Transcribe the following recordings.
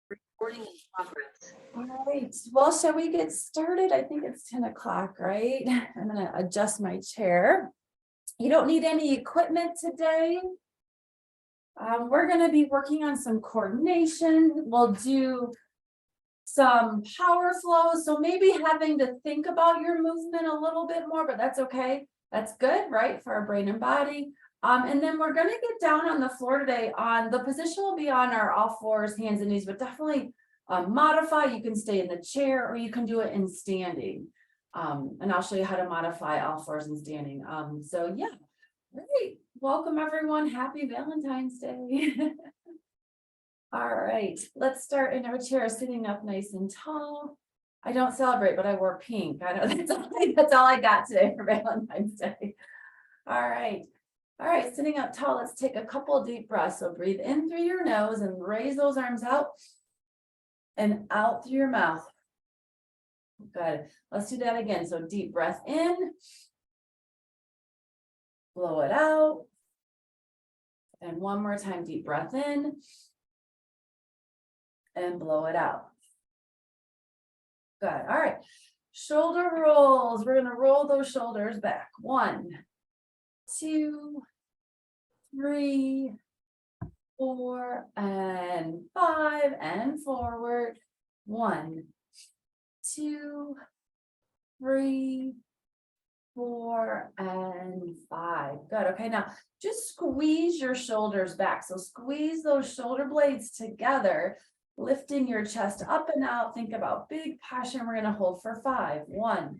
Recording in progress. All right, well, shall we get started? I think it's 10 o'clock, right? I'm gonna adjust my chair. You don't need any equipment today. We're gonna be working on some coordination. We'll do some power flows. So maybe having to think about your movement a little bit more, but that's okay. That's good, right? For our brain and body. And then we're gonna get down on the floor today. On the position will be on our all fours, hands and knees, but definitely modify. You can stay in the chair or you can do it in standing. And I'll show you how to modify all fours and standing. So yeah, great. Welcome everyone. Happy Valentine's Day. All right, let's start in our chair, sitting up nice and tall. I don't celebrate, but I wore pink. I know that's all I got today for Valentine's Day. All right, sitting up tall. Let's take a couple deep breaths. So breathe in through your nose and raise those arms out and out through your mouth. Good. Let's do that again. So deep breath in, blow it out. And one more time, deep breath in and blow it out. Good. All right. Shoulder rolls. We're going to roll those shoulders back. 1, 2, 3, 4, and 5, and forward. 1, 2, 3, 4, and 5. Good. Okay. Now just squeeze your shoulders back. So squeeze those shoulder blades together, lifting your chest up and out. Think about big posture. We're going to hold for 5. 1,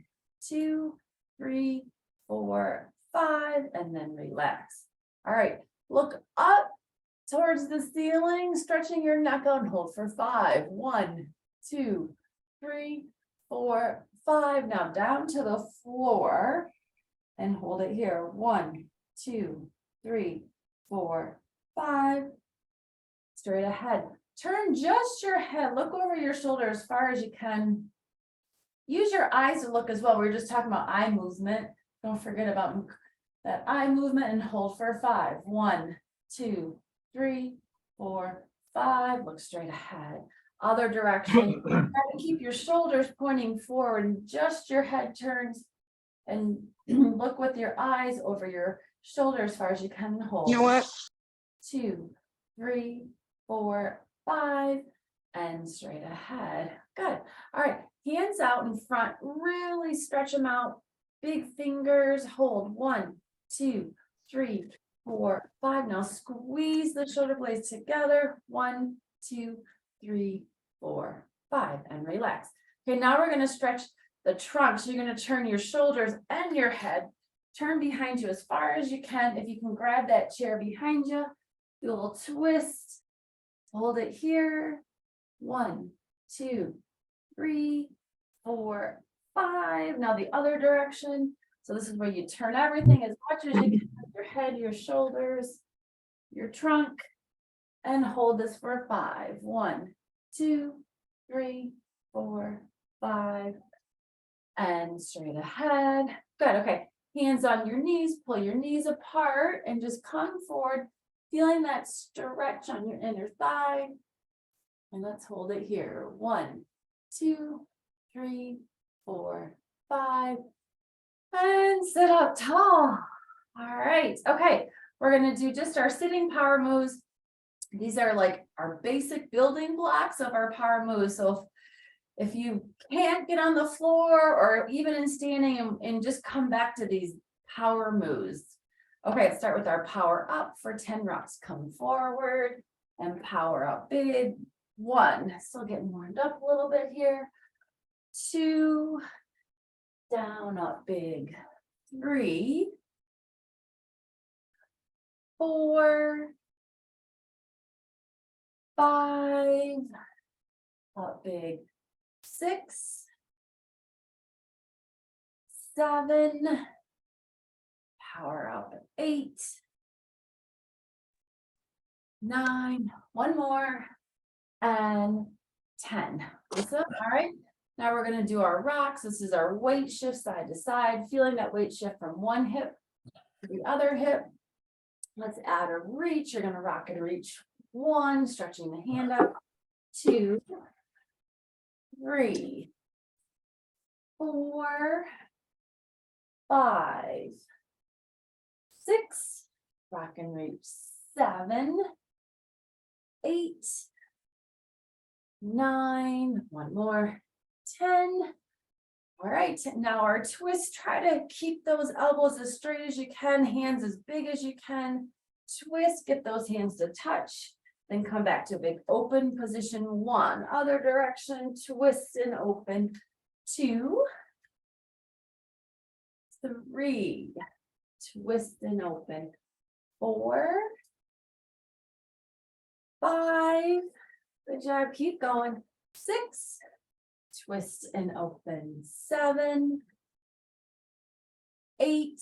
2, 3, 4, 5, and then relax. All right. Look up towards the ceiling, stretching your neck out and hold for 5. 1, 2, 3, 4, 5. Now down to the floor and hold it here. 1, 2, 3, 4, 5. Straight ahead. Turn just your head. Look over your shoulder as far as you can. Use your eyes to look as well. We were just talking about eye movement. Don't forget about that eye movement and hold for 5. 1, 2, 3, 4, 5. Look straight ahead. Other direction. Try to keep your shoulders pointing forward and just your head turns and look with your eyes over your shoulder as far as you can hold. You know what? 2, 3, 4, 5, and straight ahead. Good. All right. Hands out in front. Really stretch them out. Big fingers. Hold. 1, 2, 3, 4, 5. Now squeeze the shoulder blades together. 1, 2, 3, 4, 5, and relax. Okay, now we're going to stretch the trunk. So you're going to turn your shoulders and your head. Turn behind you as far as you can. If you can grab that chair behind you, do a little twist. Hold it here. 1, 2, 3, 4, 5. Now the other direction. So this is where you turn everything as much as you can. Your head, your shoulders, your trunk, and hold this for 5. 1, 2, 3, 4, 5, and straight ahead. Good. Okay. Hands on your knees. Pull your knees apart and just come forward, feeling that stretch on your inner thigh. And let's hold it here. 1, 2, 3, 4, 5, and sit up tall. All right. Okay. We're going to do just our sitting power moves. These are like our basic building blocks of our power moves. So if you can't get on the floor or even in standing and just come back to these power moves. Okay, let's start with our power up for 10 reps. Come forward and power up big. 1, still getting warmed up a little bit here. 2, down, up big. 3, 4, 5, up big. 6, 7, power up. 8, 9, one more, and 10. Lisa, all right. Now we're going to do our rocks. This is our weight shift side to side, feeling that weight shift from one hip to the other hip. Let's add a reach. You're going to rock and reach. 1, stretching the hand up. 2, 3, 4, 5, 6, rock and reach 7, 8, 9, one more, 10. All right, now our twist, try to keep those elbows as straight as you can, hands as big as you can. Twist, get those hands to touch, then come back to a big open position 1, other direction, twist and open 2, 3, twist and open 4, 5, good job, keep going, 6, twist and open 7, 8,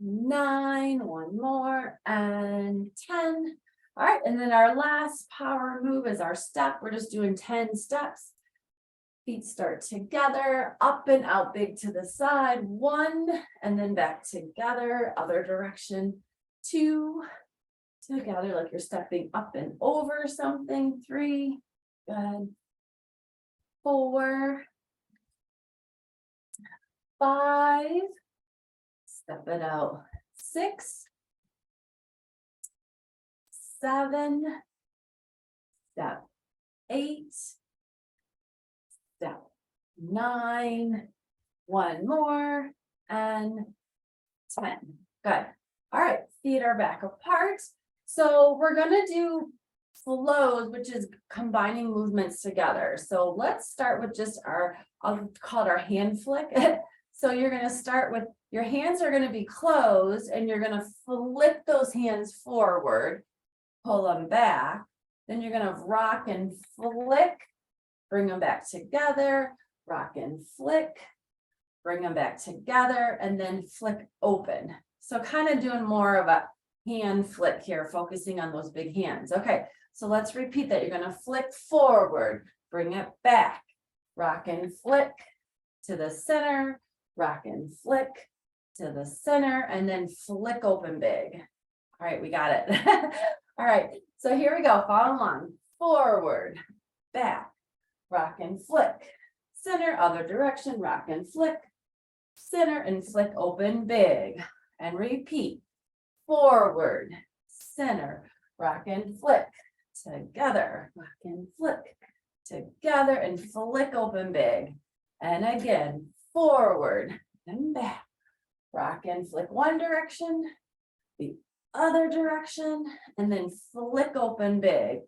9, one more, and 10. All right, and then our last power move is our step. We're just doing 10 steps. Feet start together, up and out big to the side, 1, and then back together, other direction, 2, together like you're stepping up and over something, 3, good, 4, 5, step it out, 6, 7, step 8, step 9, one more, and 10. Good. All right, feet are back apart. So we're gonna do flows, which is combining movements together. So let's start with just our, I'll call it our hand flick. So you're gonna start with, your hands are gonna be closed and you're gonna flip those hands forward, pull them back. Then you're gonna rock and flick, bring them back together, rock and flick, bring them back together, and then flick open. So kind of doing more of a hand flick here, focusing on those big hands. Okay, so let's repeat that. You're gonna flick forward, bring it back, rock and flick to the center, rock and flick to the center, and then flick open big. All right, we got it. All right, so here we go, follow along. Forward, back, rock and flick, center, other direction, rock and flick, center, and flick open big. And repeat, forward, center, rock and flick, together, rock and flick, together, and flick open big. And again, forward and back, rock and flick one direction, the other direction, and then flick open big.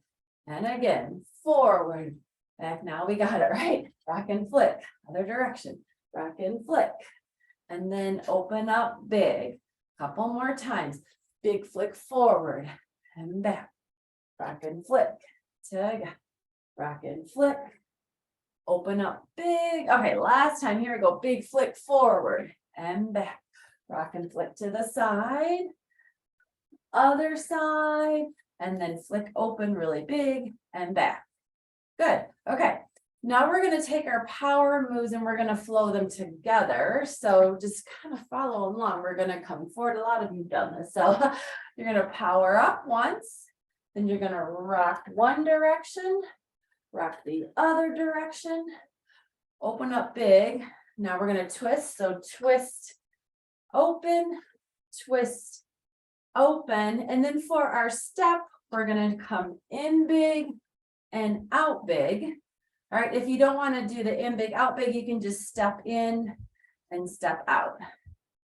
And again, forward, back. Now we got it right. Rock and flick, other direction, rock and flick, and then open up big. Couple more times. Big flick forward and back, rock and flick, together, rock and flick, open up big. Okay, last time, here we go. Big flick forward and back, rock and flick to the side, other side, and then flick open really big and back. Good. Okay. Now we're going to take our power moves and we're going to flow them together. So just kind of follow along. We're going to come forward. A lot of you have done this. So you're going to power up once, then you're going to rock one direction, rock the other direction, open up big. Now we're going to twist. So twist, open, twist, open. And then for our step, we're going to come in big and out big. All right, if you don't want to do the in big, out big, you can just step in and step out.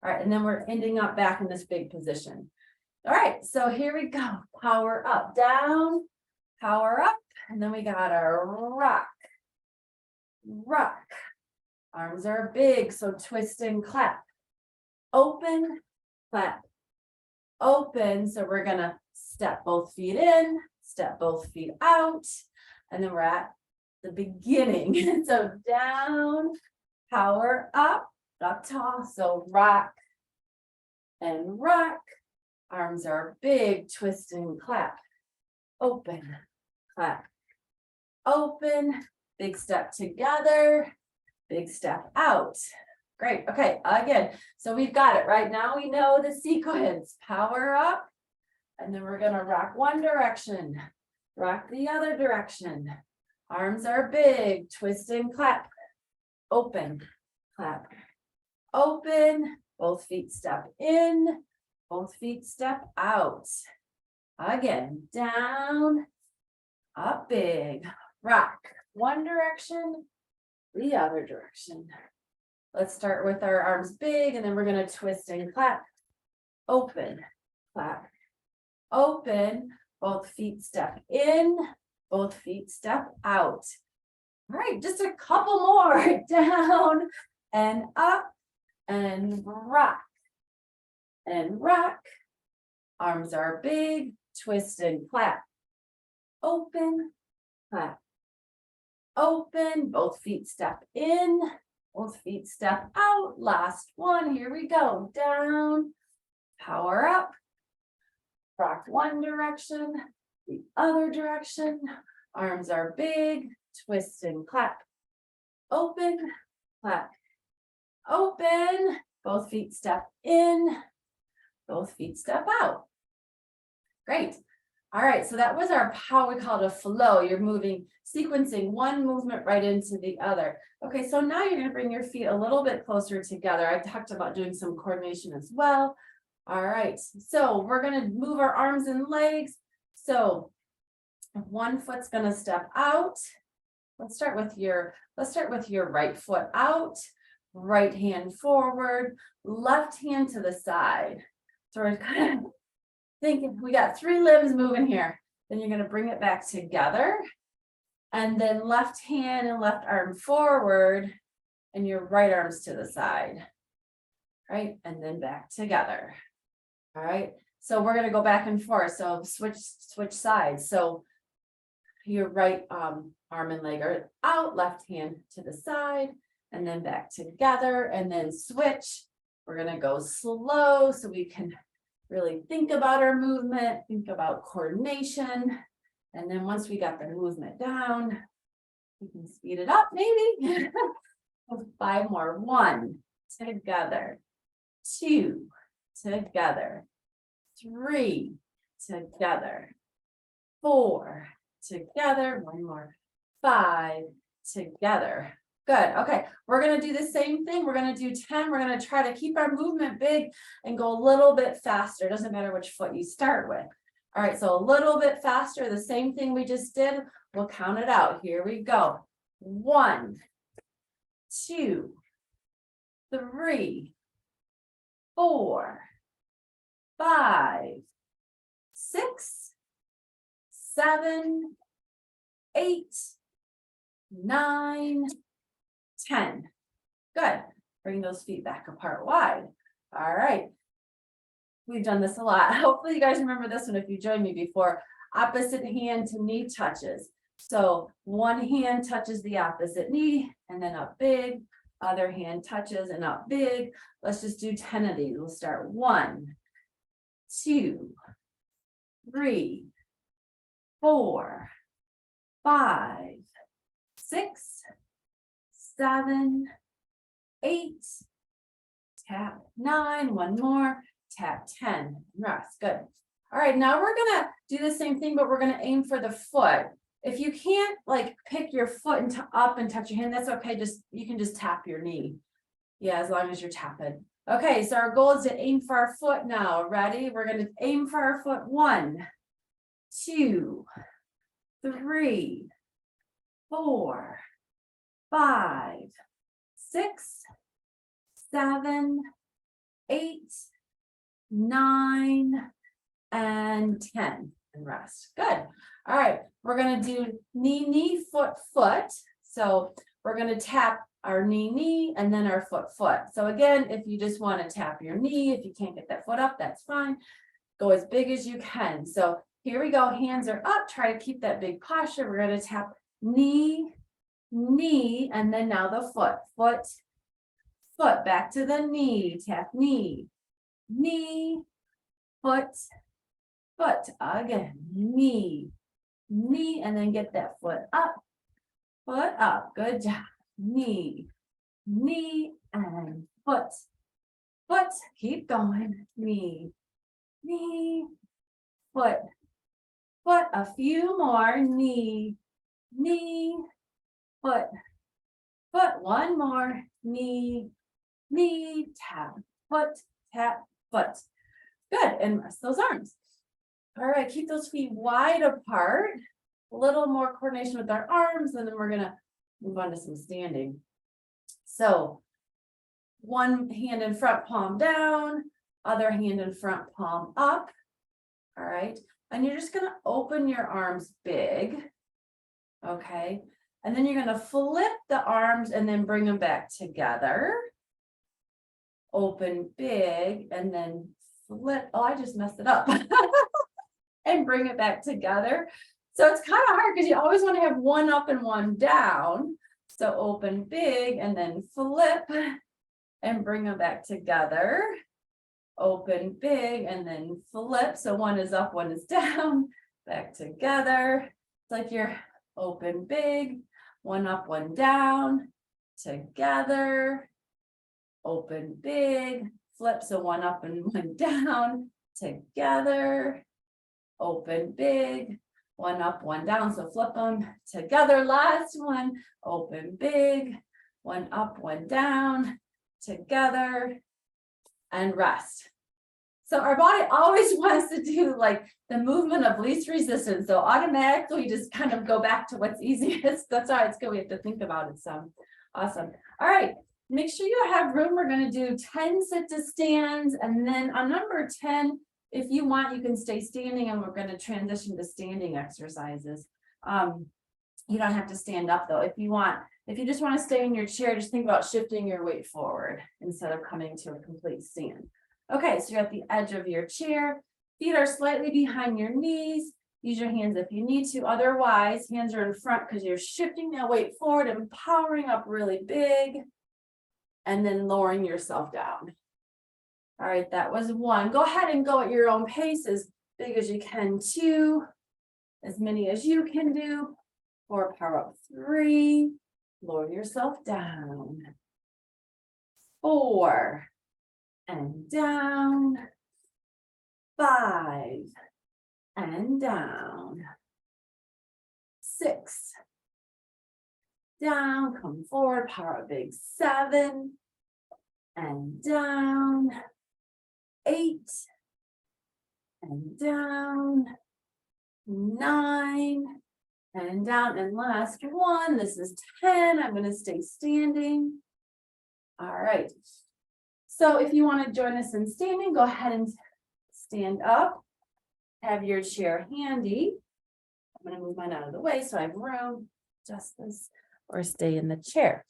All right, and then we're ending up back in this big position. All right, so here we go. Power up, down, power up, and then we got our rock, rock. Arms are big, so twist and clap. Open, clap, open. So we're gonna step both feet in, step both feet out, and then we're at the beginning. So down, power up tall. So rock and rock. Arms are big, twist and clap. Open, clap, open. Big step together, big step out. Great. Okay, again. So we've got it right now. We know the sequence. Power up, and then we're going to rock one direction, Rock the other direction. Arms are big, twist and clap. Open, clap. Open, both feet step in, both feet step out. Again, down, up big, rock. One direction, the other direction. Let's start with our arms big, and then we're gonna twist and clap. Open, clap. Open, both feet step in, both feet step out. All right, just a couple more. Down and up and rock. And rock. Arms are big, twist and clap. Open, clap. Open, both feet step in, both feet step out. Last one, here we go. Down, power up. Rock one direction, the other direction. Arms are big, twist and clap. Open, clap. Open, both feet step in, both feet step out. Great. All right, so that was our, how we call it a flow. You're moving, sequencing one movement right into the other. Okay, so now you're gonna bring your feet a little bit closer together. I talked about doing some coordination as well. All right, so we're gonna move our arms and legs. So one foot's gonna step out. Let's start with your right foot out, right hand forward, left hand to the side. So we're kind of thinking we got 3 limbs moving here. Then you're gonna bring it back together. And then left hand and left arm forward, and your right arms to the side. Right, and then back together. All right, so we're gonna go back and forth. So switch sides. So your right arm and leg are out, left hand to the side, and then back together, and then switch. We're gonna go slow so we can really think about our movement, think about coordination. And then once we got the movement down, we can speed it up maybe. 5 more. 1, together. 2, together. 3, together. 4, together. 1 more. 5, together. Good. Okay, we're gonna do the same thing. We're gonna do 10. We're gonna try to keep our movement big and go a little bit faster. It doesn't matter which foot you start with. All right, so a little bit faster, the same thing we just did. We'll count it out. Here we go. 1, 2, 3, 4, 5, 6, 7, 8, 9, 10. Good. Bring those feet back apart wide. All right. We've done this a lot. Hopefully you guys remember this one if you joined me before. Opposite hand to knee touches. So one hand touches the opposite knee and then up big. Other hand touches and up big. Let's just do 10 of these. We'll start 1, 2, 3, 4, 5, 6, 7, 8, tap 9, 1 more, tap 10, rest, good. All right, now we're gonna do the same thing, but we're gonna aim for the foot. If you can't like pick your foot and up and touch your hand, that's okay, you can just tap your knee. Yeah, as long as you're tapping. Okay, so our goal is to aim for our foot now, ready? We're gonna aim for our foot, 1, 2, 3, 4, 5, 6, 7, 8, 9, and 10, and rest. Good. All right, we're gonna do knee, knee, foot, foot. So we're gonna tap our knee, knee, and then our foot, foot. So again, if you just want to tap your knee, if you can't get that foot up, that's fine. Go as big as you can. So here we go, hands are up, try to keep that big posture. We're gonna tap knee, knee, and then now the foot, foot, foot, back to the knee, tap knee, knee, foot, foot, again, knee, knee, and then get that foot up, good job, knee, knee, and foot, foot, keep going, knee, knee, foot, foot, a few more, knee, knee, foot, foot, one more, knee, knee, tap, foot, foot. Good, and rest those arms. All right, keep those feet wide apart. A little more coordination with our arms, and then we're gonna move on to some standing. So one hand in front, palm down, other hand in front, palm up. All right, and you're just gonna open your arms big. Okay, and then you're gonna flip the arms and then bring them back together. Open big and then flip. Oh, I just messed it up. And bring it back together. So it's kind of hard because you always want to have one up and one down. So open big and then flip and bring them back together. Open big and then flip. So one is up, one is down, back together. It's like you're open big, one up, one down, together. Open big, flip. So one up and one down, together. Open big, one up, one down. So flip them together. Last one, open big, one up, one down, together, and rest. So our body always wants to do like the movement of least resistance. So automatically just kind of go back to what's easiest. That's why it's good. We have to think about it some. Awesome. All right. Make sure you have room. We're going to do 10 sit to stands. And then on number 10, if you want, you can stay standing, and we're going to transition to standing exercises. You don't have to stand up though. If you just want to stay in your chair, just think about shifting your weight forward instead of coming to a complete stand. Okay, so you're at the edge of your chair. Feet are slightly behind your knees. Use your hands if you need to. Otherwise, hands are in front because you're shifting that weight forward and powering up really big and then lowering yourself down. All right, that was one. Go ahead and go at your own pace, as big as you can, 2, as many as you can do. 4, power up, 3, lower yourself down. 4, and down. 5, and down. 6, down, come forward, power up big, 7, and down. 8, and down. 9, and down. And last one, this is 10. I'm going to stay standing. All right. So if you want to join us in standing, go ahead and stand up. Have your chair handy. I'm going to move mine out of the way so I have room. Just this, or stay in the chair.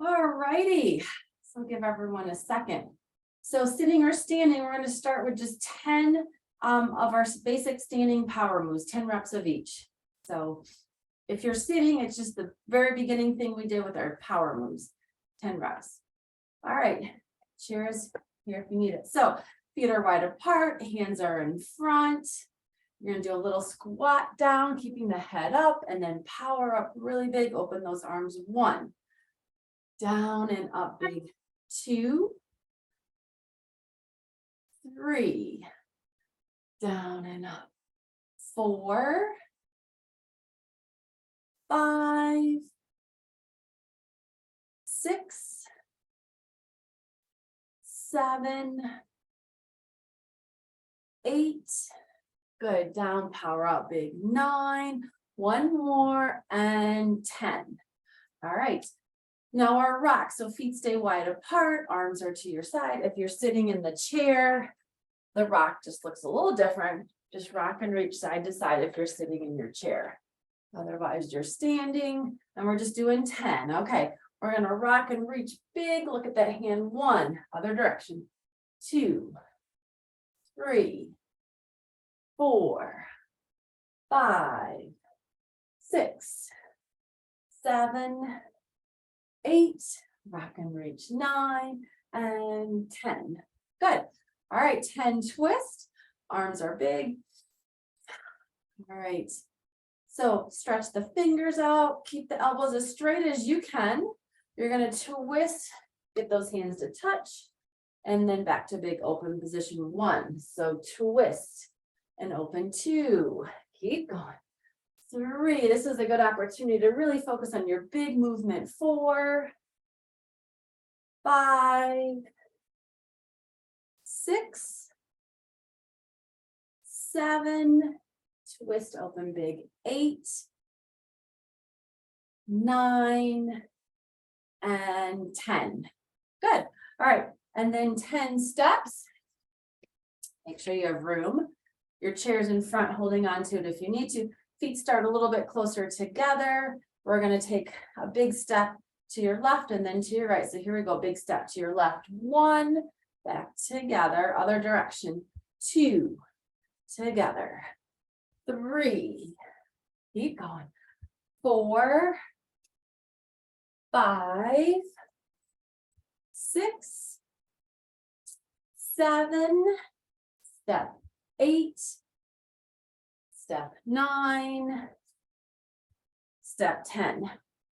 All righty. So I'll give everyone a second. So sitting or standing, we're going to start with just 10 of our basic standing power moves, 10 reps of each. So if you're sitting, it's just the very beginning thing we did with our power moves, 10 reps. All right, chairs here if you need it. So feet are wide apart, hands are in front. You're going to do a little squat down, keeping the head up, and then power up really big. Open those arms. 1, down and up big. 2, 3, down and up. 4, 5, 6, 7, 8. Good. Down, power up big. 9, one more, and 10. All right. Now our rock. So feet stay wide apart, arms are to your side. If you're sitting in the chair, the rock just looks a little different. Just rock and reach side to side if you're sitting in your chair. Otherwise, you're standing, and we're just doing 10. Okay, we're going to rock and reach big. Look at that hand. 1, other direction. 2, 3, 4, 5, 6, 7, 8, rock and reach 9, and 10. Good. All right, 10 twist. Arms are big. All right. So stretch the fingers out. Keep the elbows as straight as you can. You're going to twist. Get those hands to touch. and then back to big open position 1. So twist and open 2. Keep going. 3. This is a good opportunity to really focus on your big movement. 4, 5, 6, 7, twist open big 8, 9, and 10. Good. All right. And then 10 steps. Make sure you have room. Your chair's in front, holding on to it if you need to. Feet start a little bit closer together. We're going to take a big step to your left and then to your right. So here we go. Big step to your left. 1, back together. Other direction. 2, together. 3, keep going. 4, 5, 6, 7, step 8, step 9, step 10.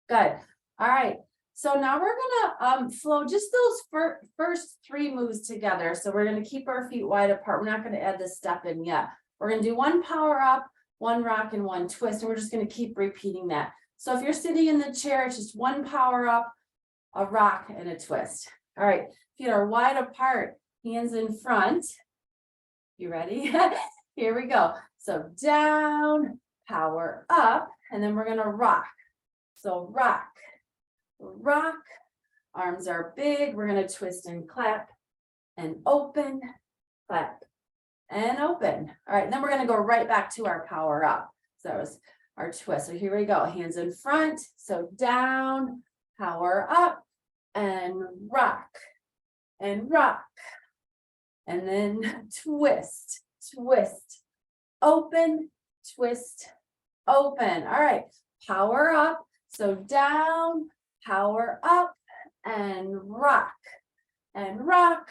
Good. All right. So now we're gonna flow just those first 3 moves together. So we're gonna keep our feet wide apart. We're not gonna add this step in yet. We're gonna do 1 power up, 1 rock, and 1 twist, and we're just gonna keep repeating that. So if you're sitting in the chair, it's just 1 power up, a rock, and a twist. All right, feet are wide apart, hands in front. You ready? Here we go. So down, power up, and then we're gonna rock. So rock, rock, arms are big. We're gonna twist and clap and open, clap and open. All right, then we're gonna go right back to our power up. So that was our twist. So here we go, hands in front. So down, power up, and rock, and rock. And then twist, twist, open, twist, open. All right, power up. So down, power up, and rock, and rock.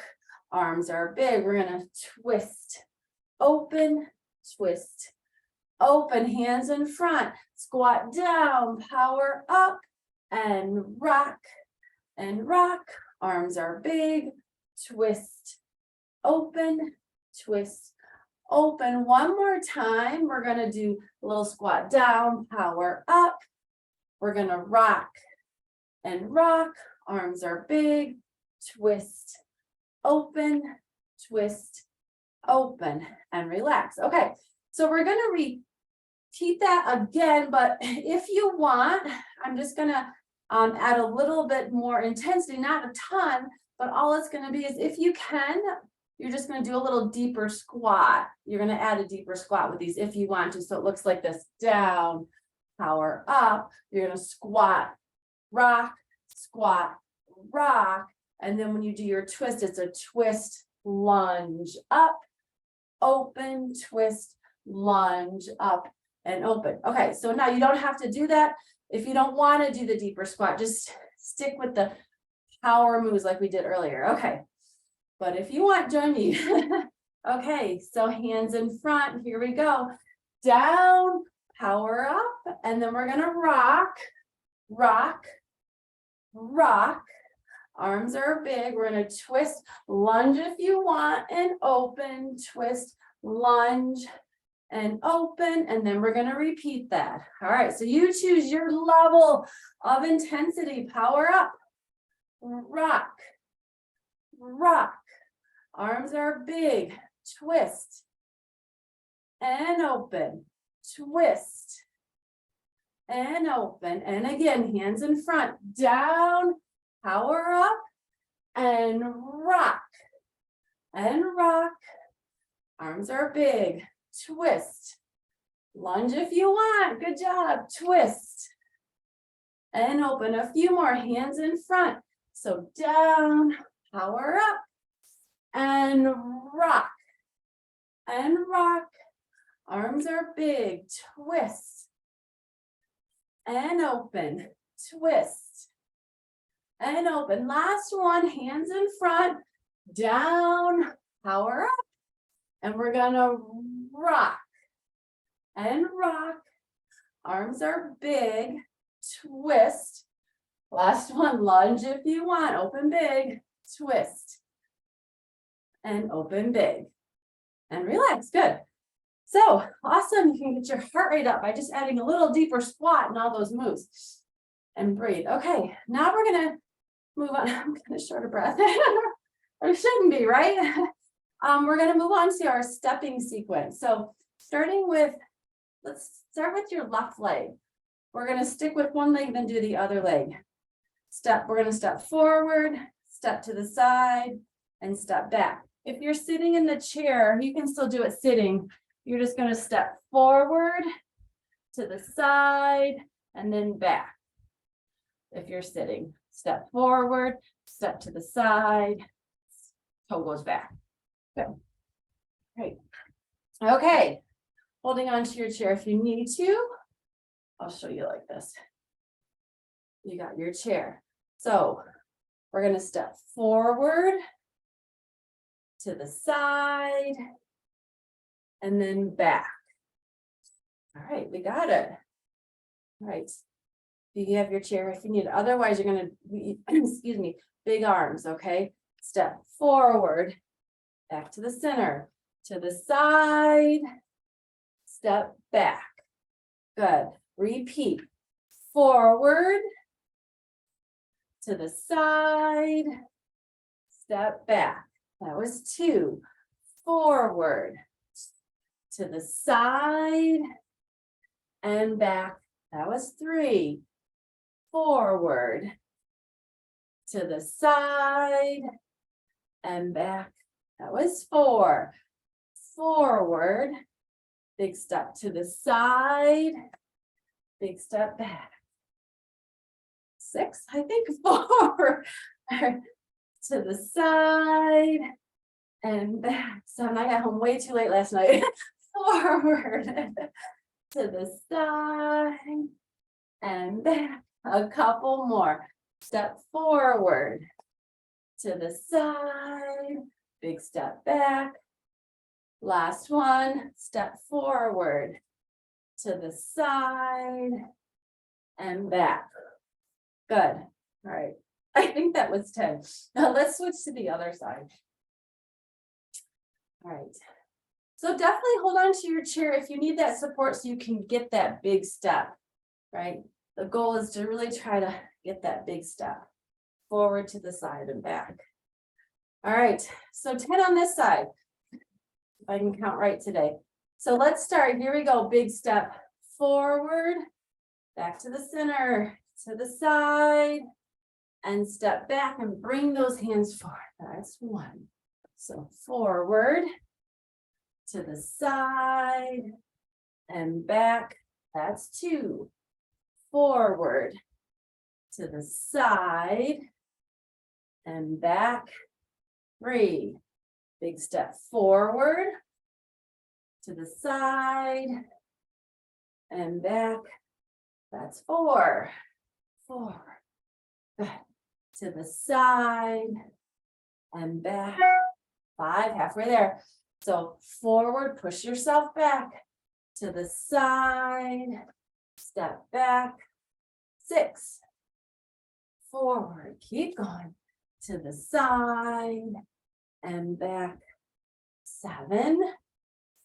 Arms are big. We're gonna twist, open, twist, open. Hands in front. Squat down, power up, and rock, and rock. Arms are big. Twist, open, twist, open. One more time. We're gonna do a little squat down, power up. We're gonna rock and rock. Arms are big. Twist, open, twist, open, and relax. Okay, so we're gonna repeat that again, but if you want, I'm just gonna add a little bit more intensity, not a ton, but all it's gonna be is, if you can, you're just gonna do a little deeper squat. You're gonna add a deeper squat with these if you want to. So it looks like this: down, power up. You're gonna squat, rock, squat, rock. And then when you do your twist, it's a twist, lunge, up, open, twist, lunge, up, and open. Okay, so now you don't have to do that. If you don't want to do the deeper squat, just stick with the power moves like we did earlier. Okay, but if you want, join me. Okay, so hands in front. Here we go. Down, power up, and then we're gonna rock, rock, rock. Arms are big. We're gonna twist, lunge if you want, and open, twist, lunge, and open, and then we're gonna repeat that. All right, so you choose your level of intensity. Power up, rock, rock. Arms are big. Twist and open, twist and open. And again, hands in front. Down, power up, and rock, and rock. Arms are big. Twist, lunge if you want. Good job. Twist and open. A few more. Hands in front. So down, power up, and rock, and rock. Arms are big. Twist and open, twist and open. Last one, hands in front, down, power up, and we're gonna rock and rock. Arms are big, twist. Last one, lunge if you want, open big, twist and open big. And relax, good. So, awesome, you can get your heart rate up by just adding a little deeper squat in all those moves. And breathe. Okay, now we're gonna move on. I'm kind of short of breath. Or shouldn't be, right? We're gonna move on to our stepping sequence. So starting with, let's start with your left leg. We're gonna stick with one leg, then do the other leg. We're gonna step forward, step to the side, and step back. If you're sitting in the chair, you can still do it sitting. You're just gonna step forward, to the side, and then back. If you're sitting, step forward, step to the side, toe goes back. Good. Great. Okay. Holding on to your chair if you need to. I'll show you like this. You got your chair. So we're going to step forward, to the side, and then back. All right, we got it. All right. You have your chair if you need it. Otherwise, you're going to, excuse me, big arms, okay? Step forward, back to the center, to the side, step back. Good. Repeat. Forward, to the side, step back. That was 2. Forward, to the side, and back. That was 3. Forward, to the side, and back. That was 4. Forward, big step to the side, big step back. 6, I think, 4. To the side, and back. So I got home way too late last night. Forward, to the side, and back. A couple more. Step forward, to the side, big step back. Last one, step forward, to the side, and back. Good. All right. I think that was 10. Now let's switch to the other side. All right. So definitely hold on to your chair if you need that support so you can get that big step, right? The goal is to really try to get that big step forward, to the side, and back. All right, so 10 on this side, if I can count right today. So let's start. Here we go. Big step forward, back to the center, to the side, and step back and bring those hands forward. That's 1. So forward, to the side, and back. That's 2. Forward, to the side, and back. 3. Big step forward, to the side, and back. That's 4. Forward, back, to the side, and back. 5, halfway there. So forward, push yourself back, to the side, step back. 6. Forward, keep going, to the side, and back. 7.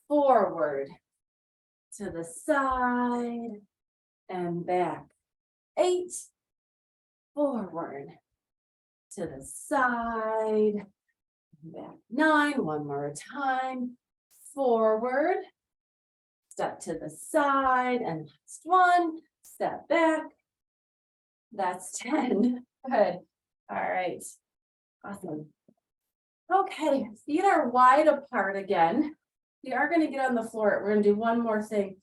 Forward, to the side, and back. 8. Forward, to the side, and back. 9. One more time. Forward, step to the side, and last one, step back. That's 10. Good. All right. Awesome. Okay, feet are wide apart again. We are going to get on the floor. We're going to do one more thing.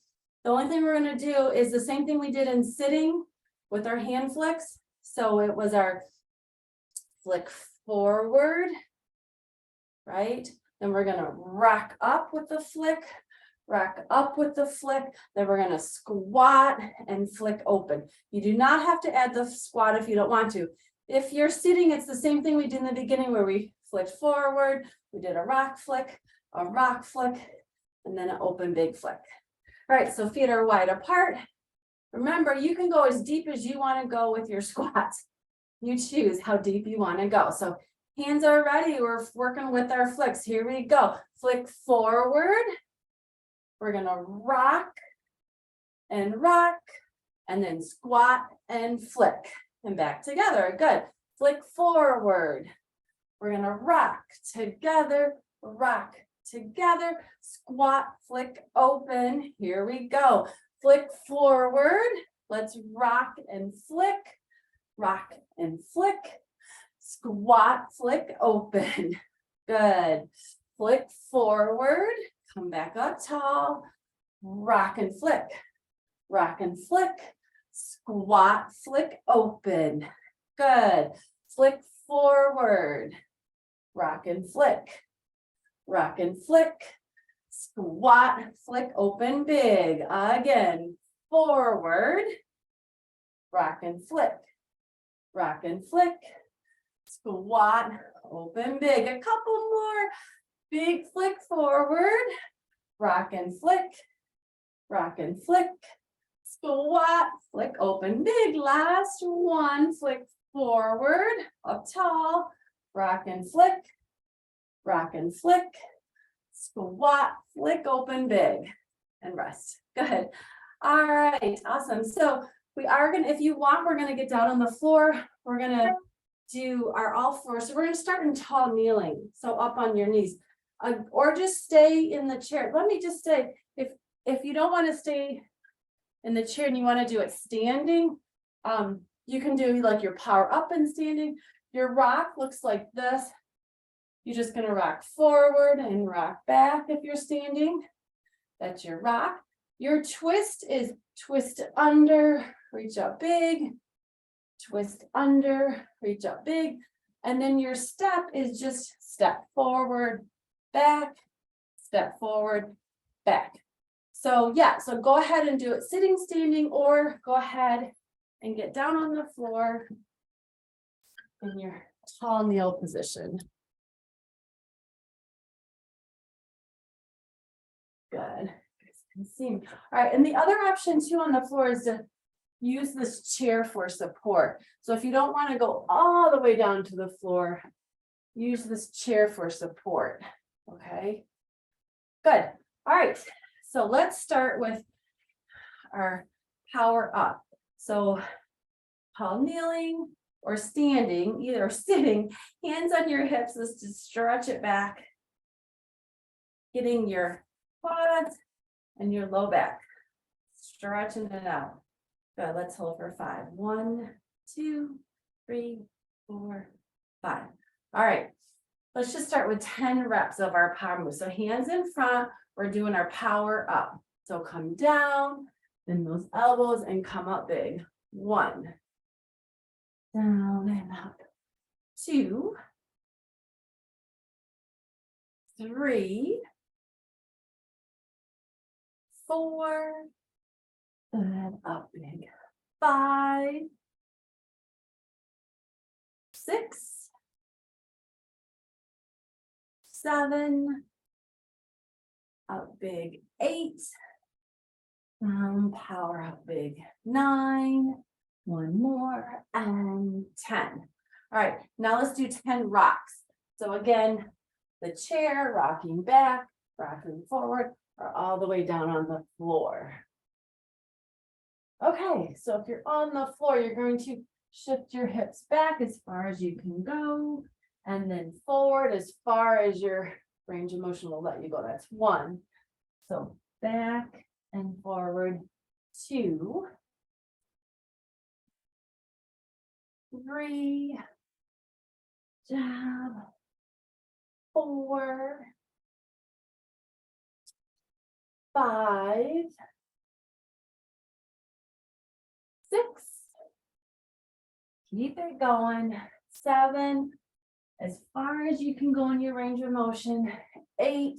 The only thing we're going to do is the same thing we did in sitting with our hand flicks. So it was our flick forward, right? Then we're going to rock up with the flick, rock up with the flick. Then we're going to squat and flick open. You do not have to add the squat if you don't want to. If you're sitting, it's the same thing we did in the beginning where we flicked forward. We did a rock flick, and then an open big flick. All right, so feet are wide apart. Remember, you can go as deep as you want to go with your squats. You choose how deep you want to go. So Hands are ready. We're working with our flicks. Here we go. Flick forward. We're gonna rock, and then squat and flick. And back together. Good. Flick forward. We're gonna rock together, squat, flick open. Here we go. Flick forward. Let's rock and flick, squat, flick open. Good. Flick forward, come back up tall, rock and flick, squat, flick open. Good. Flick forward, rock and flick, squat, flick open big. Again, forward, rock and flick, squat, open big. A couple more. Big flick forward, rock and flick, squat, flick open big. Last one, flick forward, up tall, rock and flick, squat, flick open big, and rest. Good. All right, awesome. So we are gonna, if you want, we're gonna get down on the floor. We're gonna do our all fours. So we're gonna start in tall kneeling. So up on your knees. Or just stay in the chair. Let me just say, if you don't want to stay in the chair and you want to do it standing, you can do like your power up and standing. Your rock looks like this. You're just going to rock forward and rock back if you're standing. That's your rock. Your twist is twist under, reach up big, twist under, reach up big. And then your step is just step forward, back, step forward, back. So yeah, so go ahead and do it sitting, standing, or go ahead and get down on the floor in your tall kneel position. Good. All right, and the other option too on the floor is to use this chair for support. So if you don't want to go all the way down to the floor, use this chair for support. Okay, good. All right, so let's start with our power up. So tall kneeling or standing, either sitting, hands on your hips, let's just stretch it back, getting your quads and your low back, stretching it out. Good, let's hold for 5. 1, 2, 3, 4, 5. All right. Let's just start with 10 reps of our power move. So hands in front, we're doing our power up. So come down, then those elbows and come up big. 1, down and up. 2, 3, 4, and up big. 5, 6, 7, up big. 8, down, power up big. 9, 1 more, and 10. All right, now let's do 10 rocks. So again, the chair, rocking back, rocking forward, or all the way down on the floor. Okay, so if you're on the floor, you're going to shift your hips back as far as you can go. And then forward as far as your range of motion will let you go. That's 1. So back and forward. 2, 3, jab, 4, 5, 6, keep it going. 7, as far as you can go in your range of motion. 8,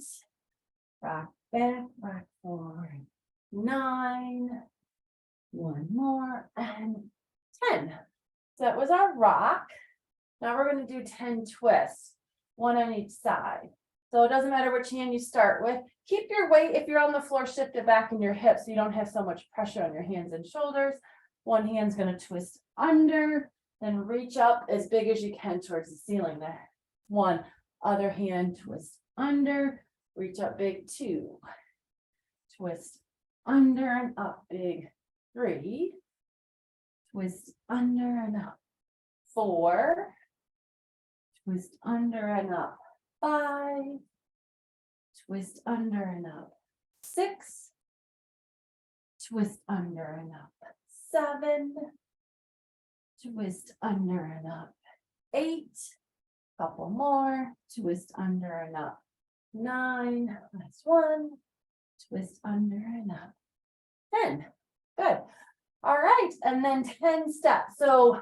rock back, rock forward. 9, 1 more, and 10. So that was our rock. Now we're going to do 10 twists, 1 on each side. So it doesn't matter which hand you start with. Keep your weight, if you're on the floor, shift it back in your hips so you don't have so much pressure on your hands and shoulders. One hand's going to twist under, then reach up as big as you can towards the ceiling there. 1, other hand, twist under, reach up big, 2, twist under and up big, 3, twist under and up, 4, twist under and up, 5, twist under and up, 6, twist under and up, 7, twist under and up, 8, couple more, twist under and up, 9, last 1, twist under and up, 10, good. All right, and then 10 steps. So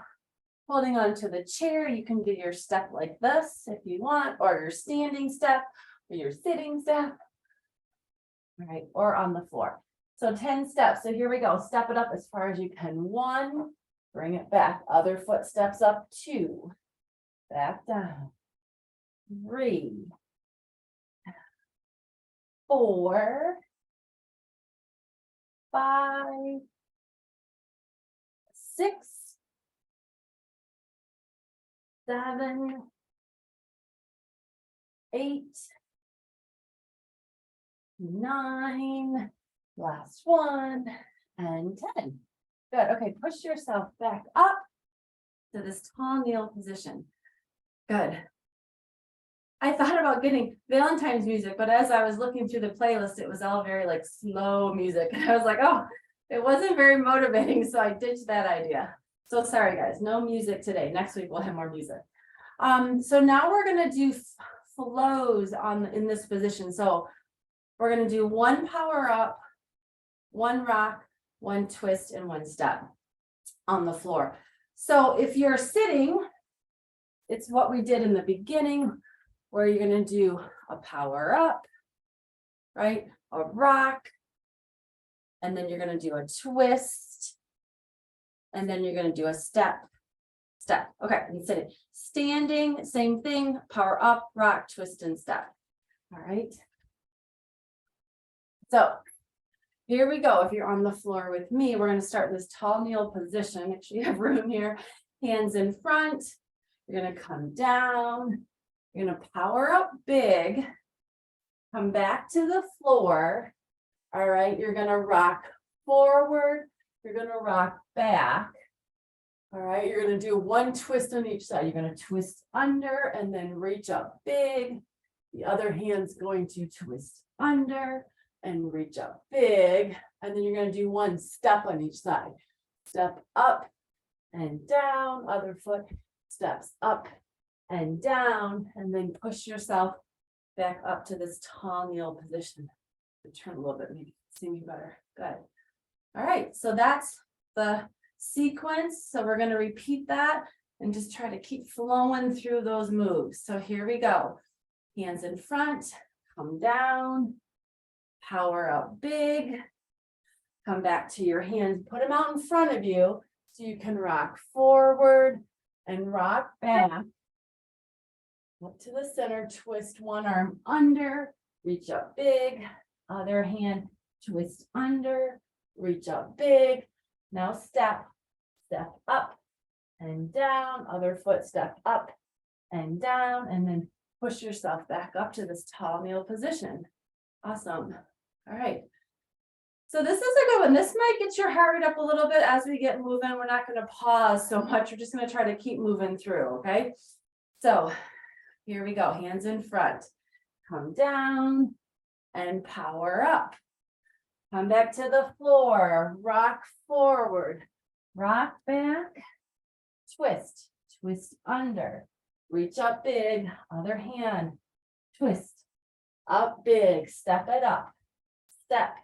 holding on to the chair, you can do your step like this if you want, or your standing step, or your sitting step. All right, or on the floor. So 10 steps. So here we go. Step it up as far as you can. 1, bring it back. Other foot steps up. 2, back down. 3, 4, 5, 6, 7, 8, 9, last 1, and 10. Good. Okay, push yourself back up to this tall kneel position. Good. I thought about getting Valentine's music, but as I was looking through the playlist, it was all very like slow music. And I was like, oh, it wasn't very motivating. So I ditched that idea. So sorry, guys, no music today. Next week we'll have more music. So now we're going to do flows in this position. So we're going to do 1 power up, 1 rock, 1 twist, and 1 step on the floor. So if you're sitting, it's what we did in the beginning, where you're going to do a power up, right? A rock, and then you're going to do a twist, and then you're going to do a step. Okay, and sitting. Standing, same thing, power up, rock, twist, and step. All right. So here we go. If you're on the floor with me, we're going to start in this tall kneel position. Make sure you have room here. Hands in front. You're going to come down. You're going to power up big. Come back to the floor. All right. You're going to rock forward. You're going to rock back. All right. You're going to do 1 twist on each side. You're going to twist under and then reach up big. The other hand's going to twist under and reach up big. And then you're going to do 1 step on each side. Step up and down. Other foot steps up and down. And then push yourself back up to this tall kneel position. Turn a little bit, maybe see me better. Good. All right. So that's the sequence. So we're going to repeat that and just try to keep flowing through those moves. So here we go. Hands in front, come down, power up big, come back to your hands, put them out in front of you so you can rock forward and rock back. Up to the center, twist 1 arm under, reach up big, other hand, twist under, reach up big. Now step up and down, other foot step up and down, and then push yourself back up to this tall kneel position. Awesome. All right. So this is a good one. This might get your heart rate up a little bit as we get moving. We're not going to pause so much. We're just going to try to keep moving through. Okay. So here we go. Hands in front. Come down and power up. Come back to the floor. Rock forward. Rock back. Twist. Twist under. Reach up big. Other hand. Twist. Up big. Step it up. Step.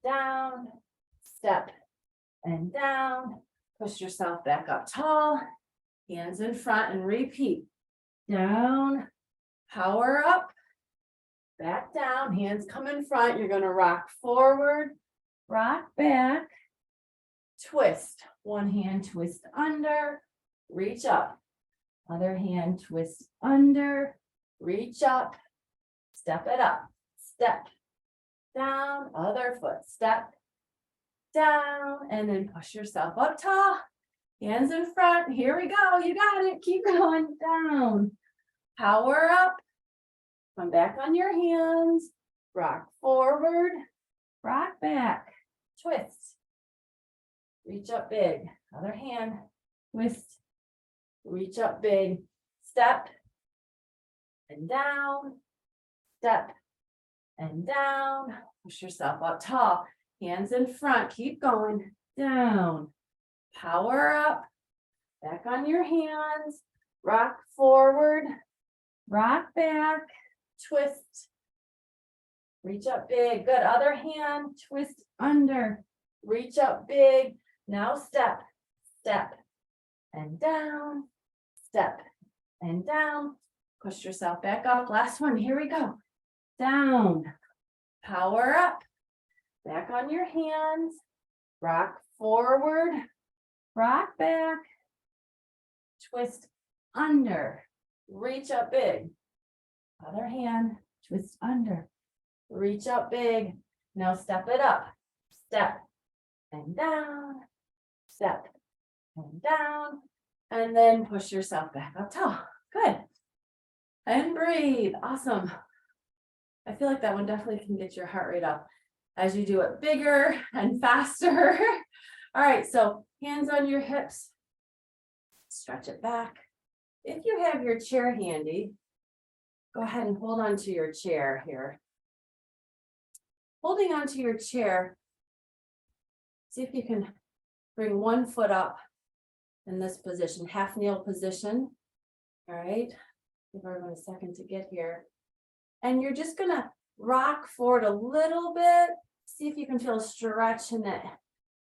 Down. Step. And down. Push yourself back up tall. Hands in front and repeat. Down. Power up. Back down, hands come in front. You're going to rock forward, rock back, twist. 1 hand, twist under, reach up. Other hand, twist under, reach up, step it up, step down, other foot, step down, and then push yourself up tall. Hands in front. Here we go. You got it. Keep going down. Power up. Come back on your hands. Rock forward. Rock back. Twist. Reach up big. Other hand. Twist. Reach up big. Step. And down. Step. And down. Push yourself up tall. Hands in front. Keep going. Down. Power up. Back on your hands. Rock forward. Rock back. Twist. Reach up big. Good. Other hand. Twist under. Reach up big. Now step. Step. And down. Step. And down. Push yourself back up. Last one. Here we go. Down. Power up. Back on your hands. Rock forward. Rock back. Twist under. Reach up big. Other hand. Twist under. Reach up big. Now step it up. Step. And down. Step. And down. And then push yourself back up tall. Good. And breathe. Awesome. I feel like that one definitely can get your heart rate up as you do it bigger and faster. All right, so hands on your hips. Stretch it back. If you have your chair handy, go ahead and hold on to your chair here. Holding onto your chair, see if you can bring one foot up in this position, half nail position. All right, give everyone a second to get here. And you're just gonna rock forward a little bit. See if you can feel a stretch in that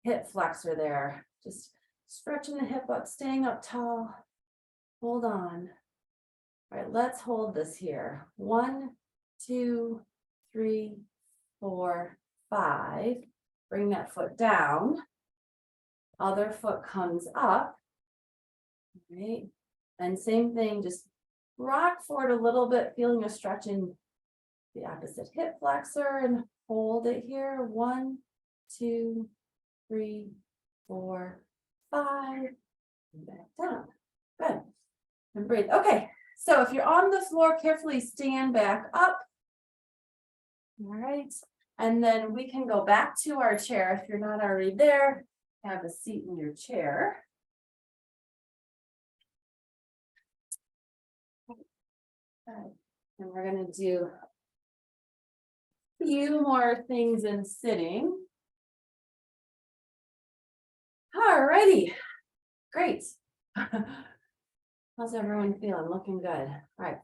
hip flexor there. Just stretching the hip up, staying up tall. Hold on. All right, let's hold this here. 1, 2, 3, 4, 5. Bring that foot down. Other foot comes up. All right. And same thing, just rock forward a little bit, feeling a stretch in the opposite hip flexor and hold it here. 1, 2, 3, 4, 5. And back down. Good. And breathe. Okay. So if you're on the floor, carefully stand back up. All right. And then we can go back to our chair. If you're not already there, have a seat in your chair. Okay. And we're going to do a few more things in sitting. All righty. Great. How's everyone feeling? Looking good. All right.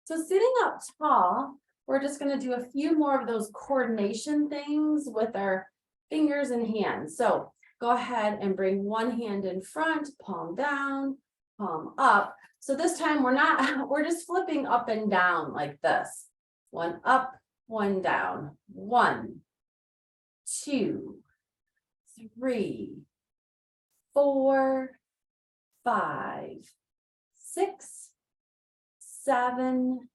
So sitting up tall, we're just going to do a few more of those coordination things with our fingers and hands. So go ahead and bring one hand in front, palm down, palm up. So this time we're just flipping up and down like this. One up, one down. 1, 2, 3, 4, 5, 6, 7,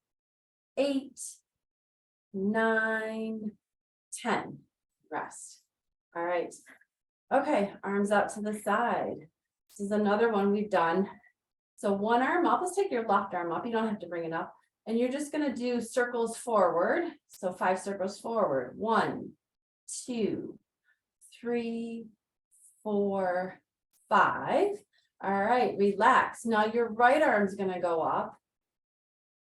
8, 9, 10. Rest. All right. Okay, arms out to the side. This is another one we've done. So one arm up, let's take your left arm up. You don't have to bring it up. And you're just going to do circles forward. So 5 circles forward. 1, 2, 3, 4, 5. All right, relax. Now your right arm's going to go up.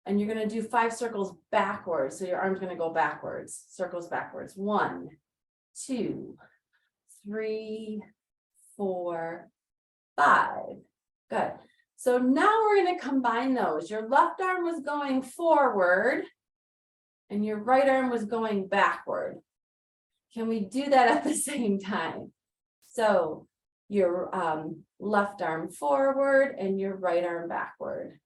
And you're going to do 5 circles backwards. So your arm's going to go backwards. Circles backwards. 1, 2, 3, 4, 5. Good. So now we're going to combine those. Your left arm was going forward and your right arm was going backward. Can we do that at the same time? So your left arm forward and your right arm backward.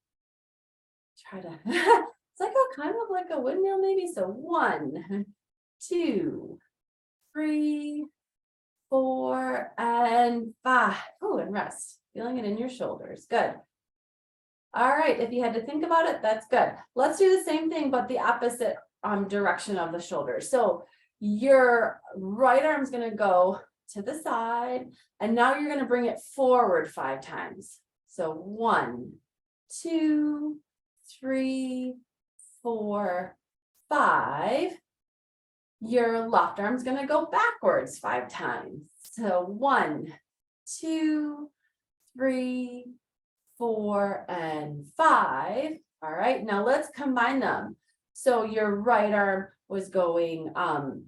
Try to, it's like a kind of like a windmill maybe. So 1, 2, 3, 4, and 5. Oh, and rest. Feeling it in your shoulders. Good. All right. If you had to think about it, that's good. Let's do the same thing, but the opposite direction of the shoulders. So your right arm's going to go to the side, and now you're going to bring it forward 5 times. So 1, 2, 3, 4, 5. Your left arm's going to go backwards 5 times. So 1, 2, 3, 4, and 5. All right, now let's combine them. So your right arm was going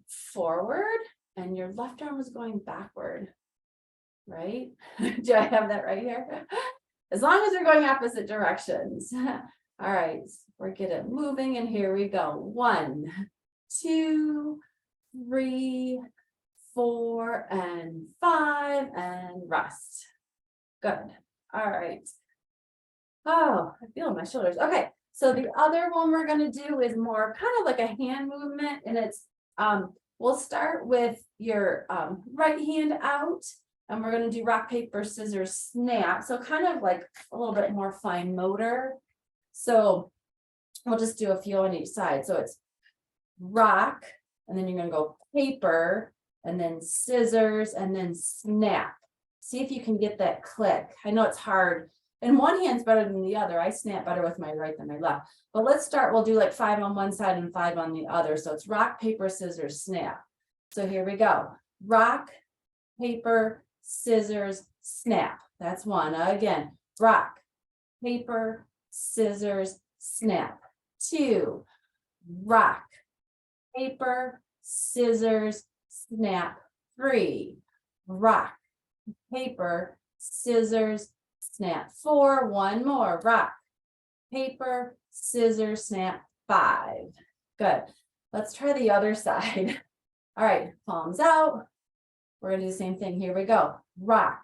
forward and your left arm was going backward, right? Do I have that right here? As long as we're going opposite directions. All right, we're good at moving, and here we go. 1, 2, 3, 4, and 5, and rest. Good. All right. Oh, I feel my shoulders. Okay, so the other one we're going to do is more kind of like a hand movement, and it's we'll start with your right hand out, and we're going to do rock, paper, scissors, snap. So kind of like a little bit more fine motor. So we'll just do a few on each side. So it's rock, and then you're going to go paper, and then scissors, and then snap. See if you can get that click. I know it's hard. And one hand's better than the other. I snap better with my right than my left. But let's start. We'll do like 5 on one side and 5 on the other. So it's rock, paper, scissors, snap. So here we go. Rock, paper, scissors, snap. That's one. Again, rock, paper, scissors, snap. 2, rock, paper, scissors, snap. 3, rock, paper, scissors, snap. 4, one more, rock, paper, scissors, snap. 5. Good. Let's try the other side. All right, palms out. We're gonna do the same thing. Here we go. Rock,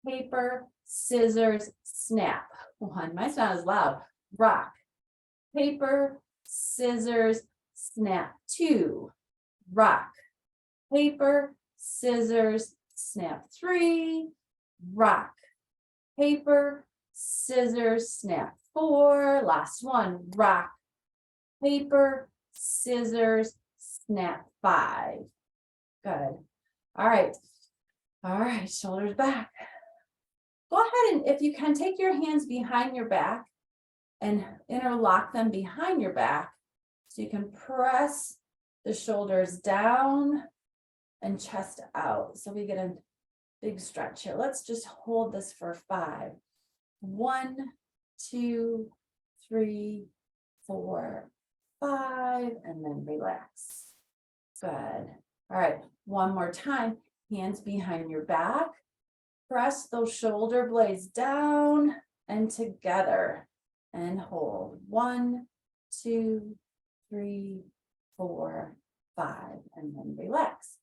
paper, scissors, snap. 1, mine's not as loud. Rock, paper, scissors, snap. 2, rock, paper, scissors, snap. 3, rock, paper, scissors, snap. 4, last one, rock, paper, scissors, snap. 5. Good. All right. All right, shoulders back. Go ahead and, if you can, take your hands behind your back and interlock them behind your back so you can press the shoulders down and chest out. So we get a big stretch here. Let's just hold this for 5. 1, 2, 3, 4, 5, and then relax. Good. All right, one more time. Hands behind your back. Press those shoulder blades down and together and hold. 1, 2, 3, 4, 5, and then relax.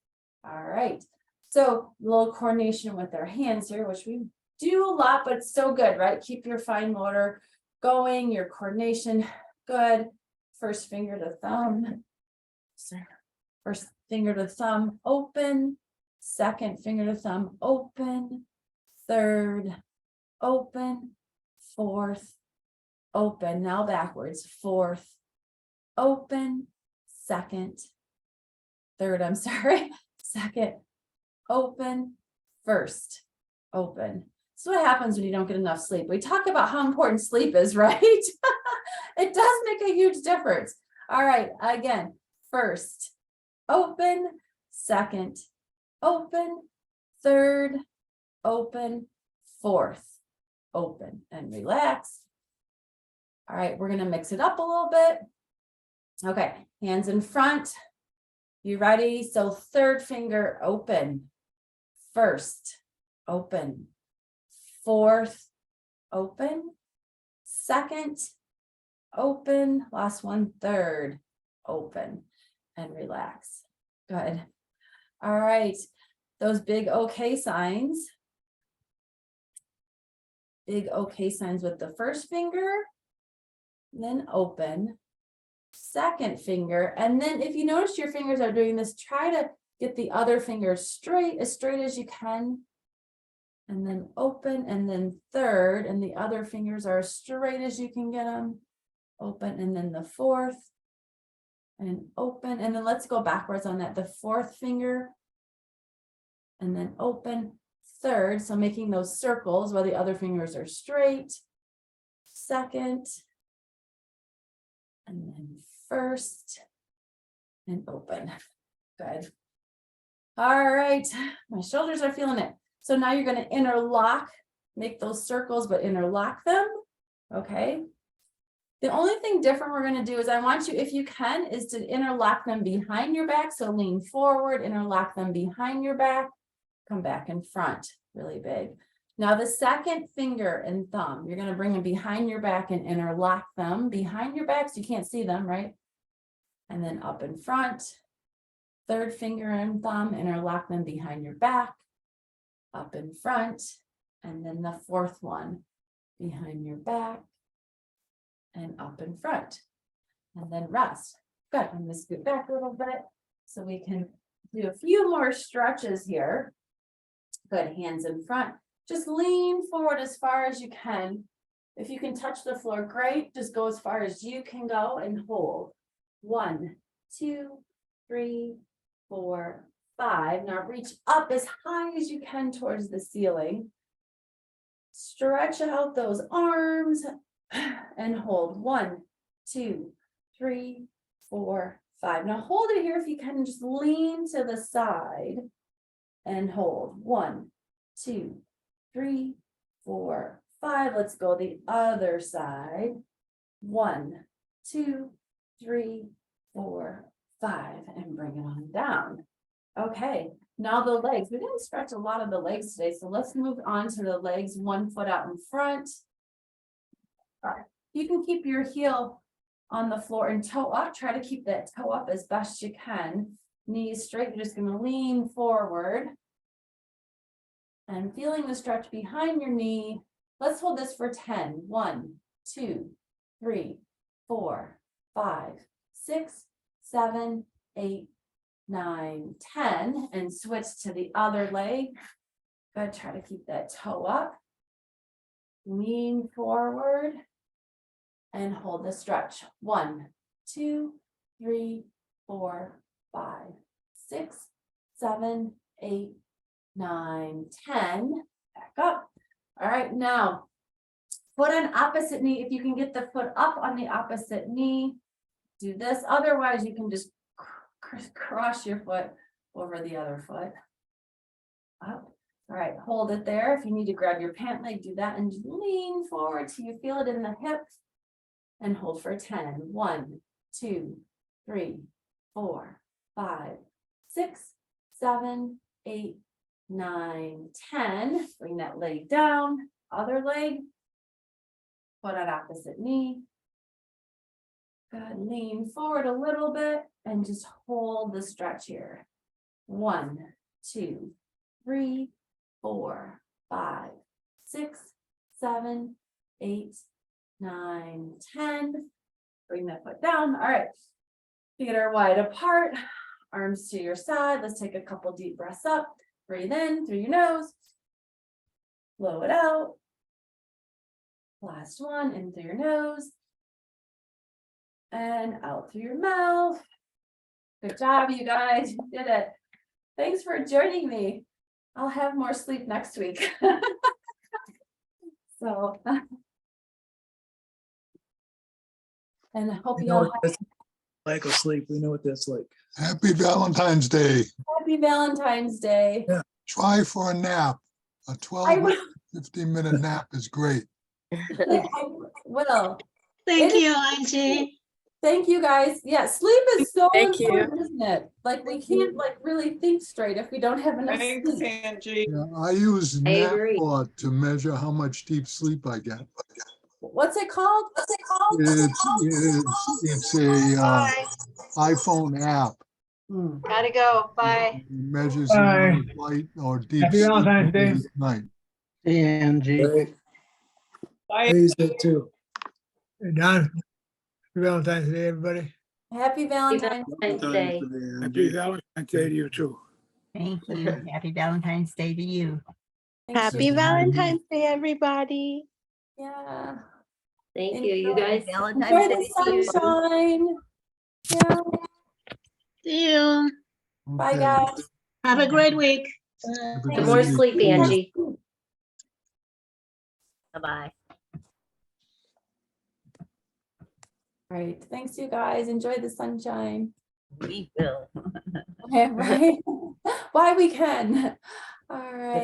All right. So a little coordination with our hands here, which we do a lot, but it's so good, right? Keep your fine motor going, your coordination good. First finger to thumb. First finger to thumb open. Second finger to thumb open. Third open. Fourth open. Now backwards. Fourth open. Second. Third, I'm sorry. Second open. First open. So what happens when you don't get enough sleep? We talk about how important sleep is, right? It does make a huge difference. All right, again, first open, second open, third open, fourth open, and relax. All right, we're going to mix it up a little bit. Okay, hands in front. You ready? So third finger open, first open, fourth open, second open, last one, third open, and relax. Good. All right, those big okay signs. Big okay signs with the first finger, then open, second finger, and then if you notice your fingers are doing this, try to get the other finger straight as you can, and then open, and then third, and the other fingers are as straight as you can get them, open, and then the fourth, and open, and then let's go backwards on that, the fourth finger, and then open, third, so making those circles while the other fingers are straight, second, And then first and open. Good. All right, my shoulders are feeling it. So now you're going to interlock, make those circles, but interlock them. Okay. The only thing different we're going to do is I want you, if you can, is to interlock them behind your back. So lean forward, interlock them behind your back, come back in front, really big. Now the second finger and thumb, you're going to bring them behind your back and interlock them behind your back so you can't see them, right? And then up in front. Third finger and thumb, interlock them behind your back, up in front, and then the fourth one behind your back and up in front, and then rest. Good. I'm going to scoot back a little bit so we can do a few more stretches here. Good. Hands in front. Just lean forward as far as you can. If you can touch the floor, great. Just go as far as you can go and hold. 1, 2, 3, 4, 5. Now reach up as high as you can towards the ceiling. Stretch out those arms and hold. 1, 2, 3, 4, 5. Now hold it here if you can. Just lean to the side and hold. 1, 2, 3, 4, 5. Let's go the other side. 1, 2, 3, 4, 5, and bring it on down. Okay, now the legs. We didn't stretch a lot of the legs today, so let's move on to the legs. 1 foot out in front. All right, you can keep your heel on the floor and toe up. Try to keep that toe up as best you can. Knees straight. You're just going to lean forward and feeling the stretch behind your knee. Let's hold this for 10. 1, 2, 3, 4, 5, 6, 7, 8, 9, 10, and switch to the other leg. Good. Try to keep that toe up. Lean forward and hold the stretch. 1, 2, 3, 4, 5, 6, 7, 8, 9, 10. Back up. All right, now foot on opposite knee. If you can get the foot up on the opposite knee, do this. Otherwise, you can just cross your foot over the other foot. Up. All right, hold it there. If you need to grab your pant leg, do that and just lean forward till you feel it in the hips and hold for 10. 1, 2, 3, 4, 5, 6, 7, 8, 9, 10. Bring that leg down. Other leg. Foot on opposite knee. Good. Lean forward a little bit and just hold the stretch here. 1, 2, 3, 4, 5, 6, 7, 8, 9, 10. Bring that foot down. All right. Feet are wide apart. Arms to your side. Let's take a couple deep breaths up. Breathe in through your nose. Blow it out. Last one, in through your nose. And out through your mouth. Good job, you guys. You did it. Thanks for joining me. I'll have more sleep next week. So, and I hope you all have Lack of sleep, we know what that's like. Happy Valentine's Day. happy Valentine's Day. Yeah. Try for a nap. A 12 or 15-minute nap is great. I will. Thank It you, Angee. Thank you, guys. Yeah, sleep is so Thank you. important, isn't it? Like we can't like really think straight if we don't have enough Thanks, sleep. Angie. Yeah, I use I nap agree. plot to measure how much deep sleep I get. What's it called? What's it called? It's a iPhone app. Gotta go. Bye. It measures the amount of light or deep Happy sleep Valentine's you Day. get at night. Hey, Angie. Bye. Praise it too. Hey, Don. Happy Valentine's Day, everybody. Happy Valentine's. Valentine's Day. Happy Valentine's Day to you too. Thank you. Happy Valentine's Day to you. Thanks, Happy Susan. Valentine's Day, everybody. Yeah. Thank you, you guys. Valentine's Enjoy Day the to you. sunshine. Yeah. See you. Bye, Okay. guys. Have a great week. Have a Get good more week. sleep, Angie. Bye-bye. right, thanks you guys. Enjoy the sunshine. We will. Yeah, right. Why we can. All right.